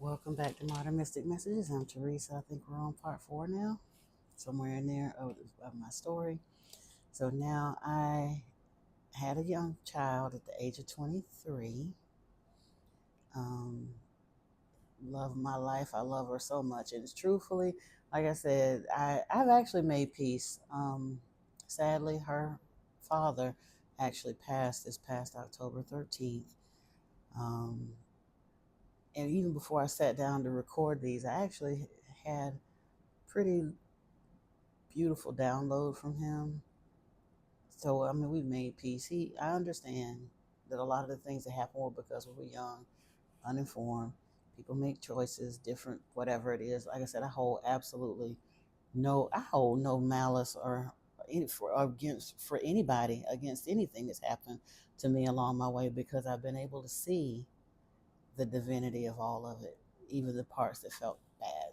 Welcome back to Modern Mystic Messages. I'm Teresa. I think we're on part 4 now, somewhere in there of my story. So now I had a young child at the age of 23. Um, love my life. I love her so much. And it's truthfully, like I said, I've actually made peace. Sadly, her father actually passed this past October 13th. Um, and even before I sat down to record these, I actually had pretty beautiful download from him. So I mean, we've made peace. I understand that a lot of the things that happen were because we were young, uninformed. People make choices, different, whatever it is. Like I said, I hold no malice or for anybody against anything that's happened to me along my way because I've been able to see the divinity of all of it, even the parts that felt bad.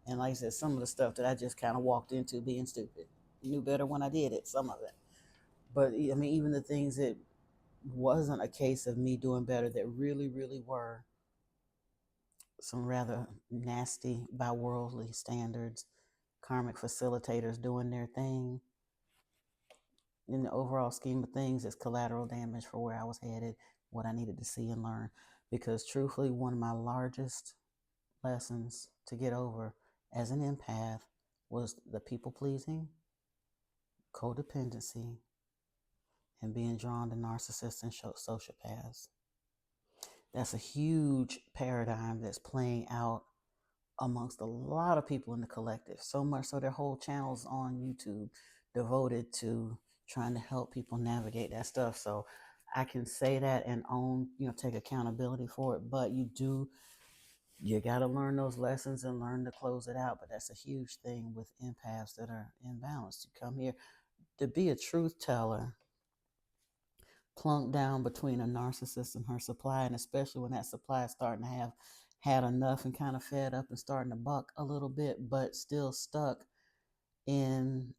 And like I said, some of the stuff that I just kind of walked into being stupid. Knew better when I did it, some of it. But I mean, even the things that wasn't a case of me doing better that really, really were some rather nasty by worldly standards, karmic facilitators doing their thing. In the overall scheme of things, it's collateral damage for where I was headed, what I needed to see and learn. Because truthfully, one of my largest lessons to get over as an empath was the people pleasing, codependency, and being drawn to narcissists and sociopaths. That's a huge paradigm that's playing out amongst a lot of people in the collective. So much so their whole channels on YouTube devoted to trying to help people navigate that stuff. So I can say that and own, take accountability for it. But you got to learn those lessons and learn to close it out. But that's a huge thing with empaths that are imbalanced. You come here to be a truth teller, plunked down between a narcissist and her supply, and especially when that supply is starting to have had enough and kind of fed up and starting to buck a little bit, but still stuck in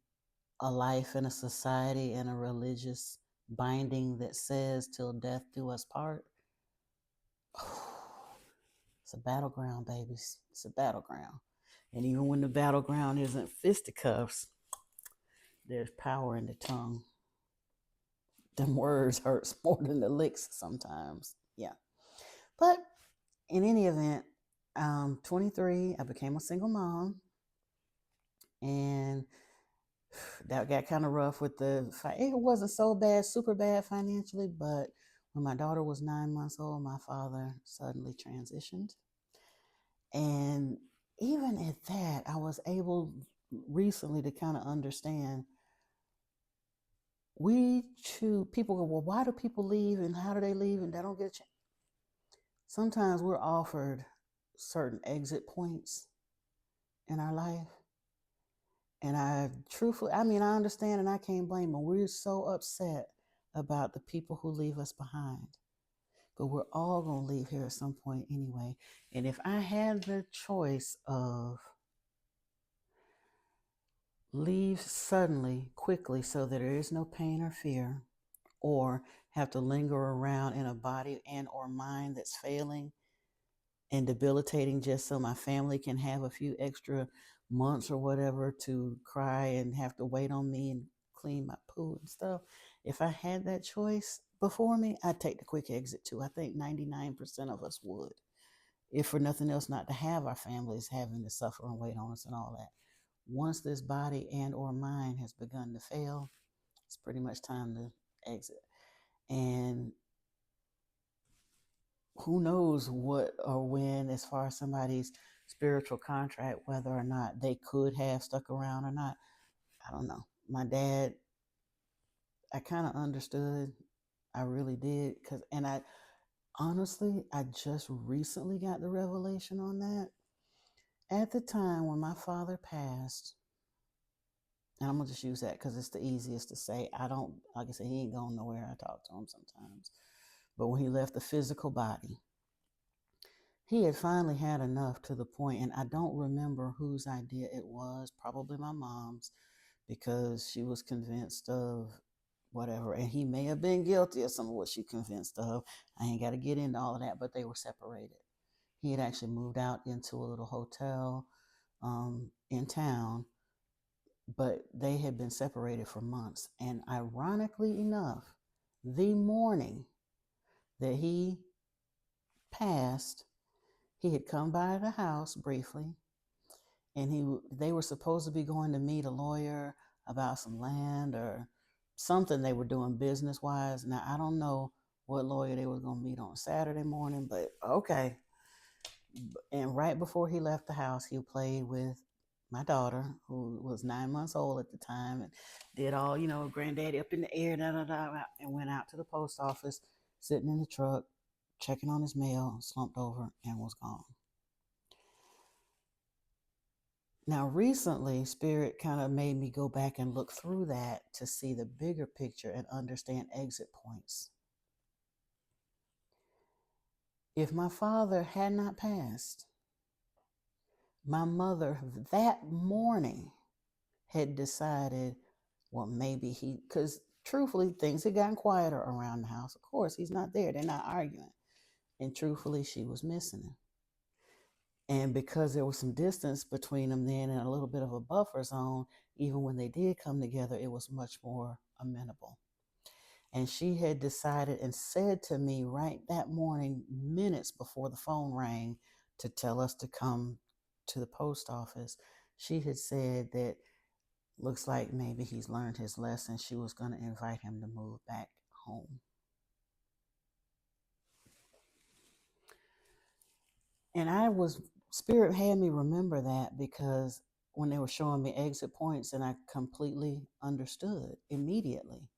a life and a society and a religious binding that says till death do us part. It's a battleground, babies. It's a battleground. And even when the battleground isn't fisticuffs, there's power in the tongue. Them words hurts more than the licks sometimes. Yeah. But in any event, 23, I became a single mom, and that got kind of rough with it wasn't so bad, super bad financially, but when my daughter was 9 months old, my father suddenly transitioned. And even at that, I was able recently to kind of understand people go, well, why do people leave and how do they leave and they don't get a chance? Sometimes we're offered certain exit points in our life. And I understand and I can't blame them. We're so upset about the people who leave us behind. But we're all going to leave here at some point anyway. And if I had the choice of leave suddenly, quickly, so that there is no pain or fear, or have to linger around in a body and or mind that's failing and debilitating just so my family can have a few extra months or whatever to cry and have to wait on me and clean my poo and stuff. If I had that choice before me, I'd take the quick exit too. I think 99% of us would. If for nothing else, not to have our families having to suffer and wait on us and all that. Once this body and or mind has begun to fail, it's pretty much time to exit. And who knows what or when, as far as somebody's spiritual contract, whether or not they could have stuck around or not. I don't know. My dad, I kind of understood. I really did. And I honestly, I just recently got the revelation on that. At the time when my father passed, and I'm going to just use that because it's the easiest to say. Like I said, he ain't going nowhere. I talk to him sometimes. But when he left the physical body, he had finally had enough to the point, and I don't remember whose idea it was, probably my mom's, because she was convinced of whatever, and he may have been guilty of some of what she convinced of. I ain't got to get into all of that, but they were separated. He had actually moved out into a little hotel in town, but they had been separated for months. And ironically enough, the morning that he passed, he had come by the house briefly, and they were supposed to be going to meet a lawyer about some land or something they were doing business wise. Now I don't know what lawyer they were going to meet on Saturday morning, but okay. And right before he left the house, he played with my daughter, who was 9 months old at the time, and did all, granddaddy up in the air, da da da, and went out to the post office, sitting in the truck, checking on his mail, slumped over, and was gone. Now, recently, Spirit kind of made me go back and look through that to see the bigger picture and understand exit points. If my father had not passed, my mother that morning had decided, well, maybe because truthfully, things had gotten quieter around the house. Of course, he's not there. They're not arguing. And truthfully, she was missing him. And because there was some distance between them then and a little bit of a buffer zone, even when they did come together, it was much more amenable. And she had decided and said to me right that morning, minutes before the phone rang to tell us to come to the post office, she had said that looks like maybe he's learned his lesson. She was going to invite him to move back home. And Spirit had me remember that because when they were showing me exit points, and I completely understood immediately.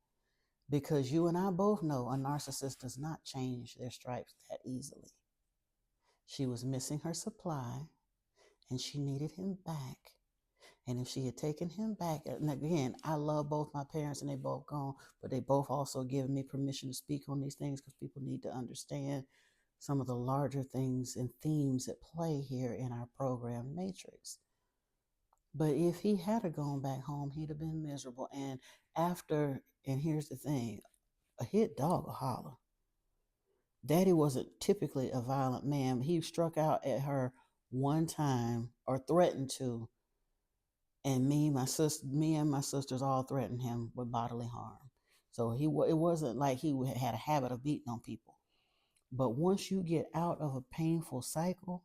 Because you and I both know a narcissist does not change their stripes that easily. She was missing her supply and she needed him back. And if she had taken him back, and again, I love both my parents and they both gone, but they both also given me permission to speak on these things because people need to understand some of the larger things and themes at play here in our program Matrix. But if he had gone back home, he'd have been miserable. And here's the thing, a hit dog will holler. Daddy wasn't typically a violent man. He struck out at her one time or threatened to, and me and my sisters all threatened him with bodily harm. So it wasn't like he had a habit of beating on people. But once you get out of a painful cycle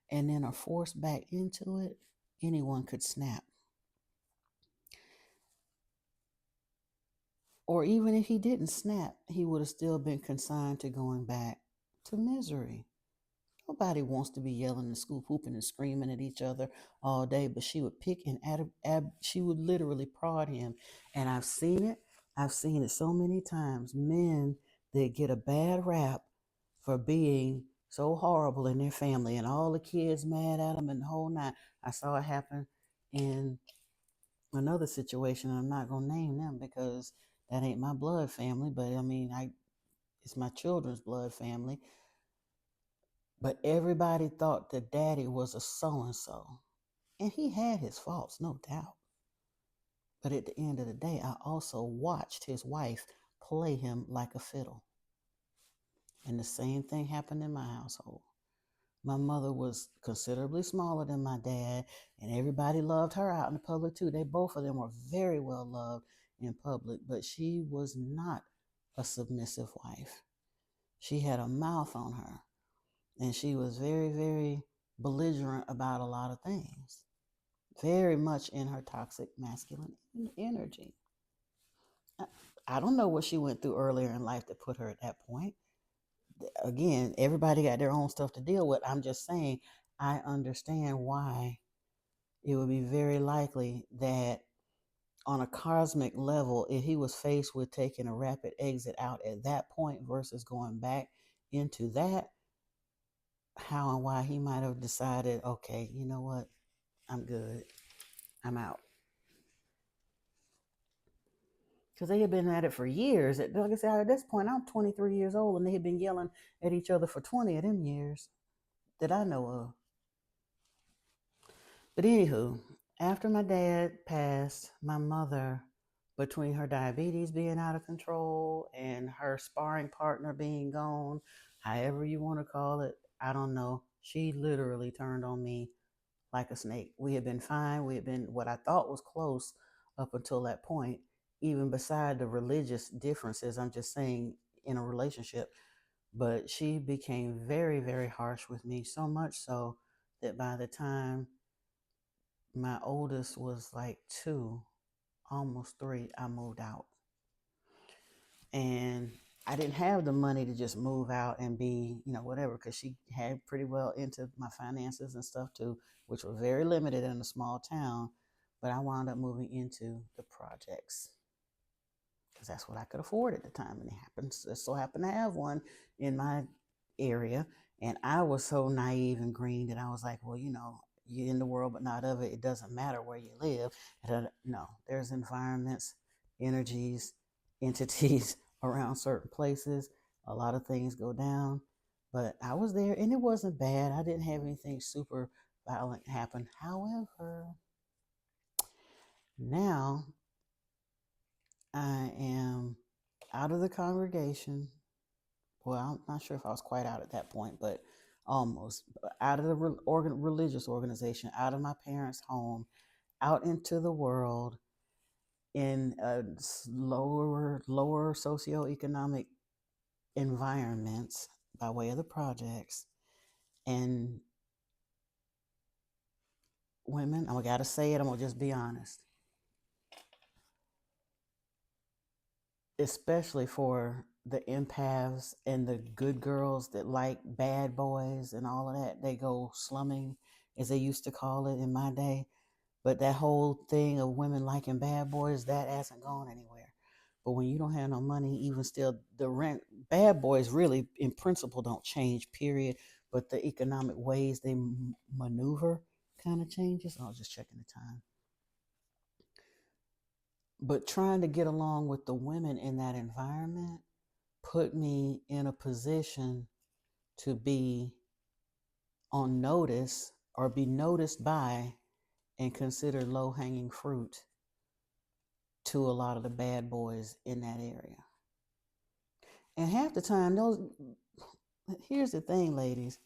and then are forced back into it, anyone could snap. Or even if he didn't snap, he would have still been consigned to going back to misery. Nobody wants to be yelling and scoop hooping and screaming at each other all day, but she would pick and she would literally prod him. And I've seen it. I've seen it so many times. Men that get a bad rap for being so horrible in their family and all the kids mad at them and the whole nine. I saw it happen in another situation. I'm not going to name them because that ain't my blood family, but I mean, it's my children's blood family. But everybody thought that daddy was a so-and-so. And he had his faults, no doubt. But at the end of the day, I also watched his wife play him like a fiddle. And the same thing happened in my household. My mother was considerably smaller than my dad, and everybody loved her out in the public too. Both of them were very well loved in public, but she was not a submissive wife. She had a mouth on her. And she was very, very belligerent about a lot of things. Very much in her toxic masculine energy. I don't know what she went through earlier in life that put her at that point. Again, everybody got their own stuff to deal with. I'm just saying, I understand why it would be very likely that on a cosmic level, if he was faced with taking a rapid exit out at that point versus going back into that, how and why he might have decided, okay, you know what, I'm good, I'm out. Because they had been at it for years. Like I said, at this point, I'm 23 years old, and they had been yelling at each other for 20 of them years that I know of. But anywho, after my dad passed, my mother, between her diabetes being out of control and her sparring partner being gone, however you want to call it, I don't know. She literally turned on me like a snake. We had been fine. We had been what I thought was close up until that point, even beside the religious differences. I'm just saying in a relationship. But she became very, very harsh with me, so much so that by the time my oldest was like 2, almost 3, I moved out. And I didn't have the money to just move out and be, whatever, because she had pretty well into my finances and stuff too, which were very limited in a small town. But I wound up moving into the projects because that's what I could afford at the time. And it so happened to have one in my area. And I was so naive and green that I was like, well, you're in the world, but not of it. It doesn't matter where you live. No, there's environments, energies, entities around certain places. A lot of things go down. But I was there and it wasn't bad. I didn't have anything super violent happen. However, now I am out of the congregation. Well, I'm not sure if I was quite out at that point, but almost out of the religious organization, out of my parents' home, out into the world in a lower socioeconomic environments by way of the projects. And women, I gotta say it, I'm gonna just be honest, especially for the empaths and the good girls that like bad boys and all of that. They go slumming, as they used to call it in my day. But that whole thing of women liking bad boys, that hasn't gone anywhere. But when you don't have no money, even still, bad boys really, in principle, don't change, period. But the economic ways they maneuver kind of changes. I was just checking the time. But trying to get along with the women in that environment put me in a position to be on notice or be noticed by and considered low hanging fruit to a lot of the bad boys in that area. And half the time, here's the thing, ladies,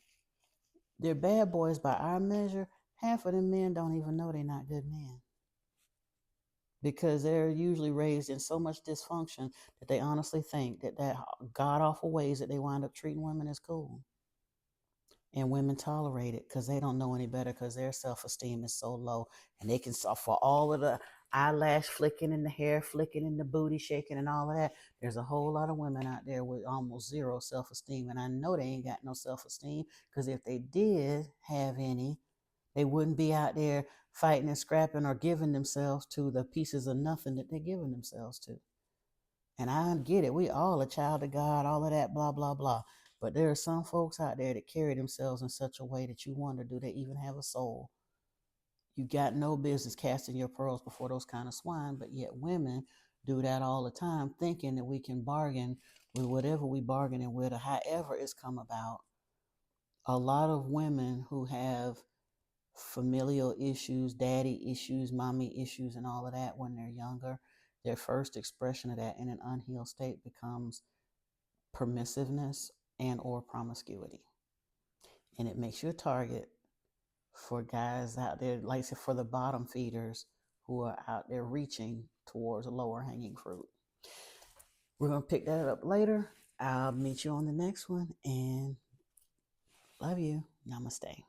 they're bad boys by our measure. Half of them men don't even know they're not good men because they're usually raised in so much dysfunction that they honestly think that god awful ways that they wind up treating women is cool. And women tolerate it because they don't know any better because their self-esteem is so low. And they can, for all of the eyelash flicking and the hair flicking and the booty shaking and all of that, there's a whole lot of women out there with almost zero self-esteem. And I know they ain't got no self-esteem because if they did have any, they wouldn't be out there fighting and scrapping or giving themselves to the pieces of nothing that they're giving themselves to. And I get it. We all a child of God, all of that, blah, blah, blah. But there are some folks out there that carry themselves in such a way that you wonder, do they even have a soul? You got no business casting your pearls before those kind of swine, but yet women do that all the time, thinking that we can bargain with whatever we bargaining with or however it's come about. A lot of women who have familial issues, daddy issues, mommy issues, and all of that when they're younger, their first expression of that in an unhealed state becomes permissiveness and or promiscuity. And it makes you a target for guys out there, like I said, for the bottom feeders who are out there reaching towards a lower hanging fruit. We're going to pick that up later. I'll meet you on the next one and love you. Namaste.